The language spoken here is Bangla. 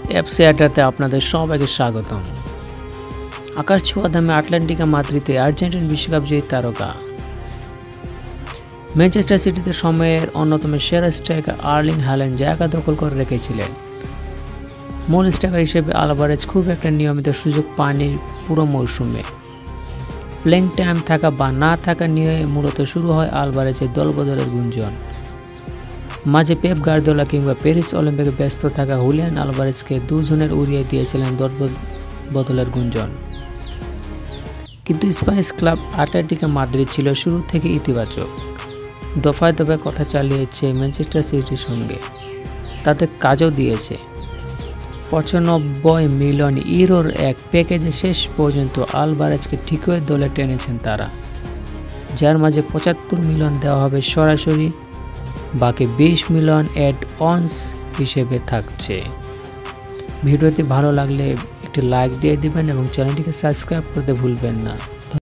এফসি আড্ডাতে আপনাদের সবাইকে স্বাগতম। আকাশ ছোঁয়া দামে আটলান্টিকা মাদ্রিদে আর্জেন্টিনা বিশ্বকাপ জয়ী তারকা। ম্যানচেস্টার সিটিতে সময়ের অন্যতম সেরা স্ট্রাইকার আর্লিং হাল্যান্ড জায়গা দখল করে রেখেছিলেন। মূল স্ট্রাইকার হিসেবে আলভারেজ খুব একটা নিয়মিত সুযোগ পাননি পুরো মৌসুমে। প্লেইং টাইম থাকা বা না থাকা নিয়ে মূলত শুরু হয় আলভারেজের দলবদলের গুঞ্জন। মাঝে পেপ গার্দিওলা কিংবা প্যারিস অলিম্পিকে ব্যস্ত থাকা হুলিয়ান আলভারেজকে দুজনের উড়িয়ে দিয়েছিলেন দলবদলের গুঞ্জন। কিন্তু স্প্যানিশ ক্লাব আটলেটিকো মাদ্রিদ ছিল শুরু থেকে ইতিবাচক। দফায় দফায় কথা চালিয়েছে ম্যানচেস্টার সিটির সঙ্গে, তাদের কাজও দিয়েছে। 95 মিলিয়ন ইউরোর এক প্যাকেজে শেষ পর্যন্ত আলভারেজকে ঠিকই দলে টেনেছেন তারা, যার মাঝে 75 মিলিয়ন দেওয়া হবে সরাসরি, বাকি 20 মিলিয়ন অ্যাড-অনস হিসেবে থাকছে। ভিডিওটি ভালো লাগলে একটি লাইক দিয়ে দিবেন এবং চ্যানেলটিকে সাবস্ক্রাইব করতে ভুলবেন না।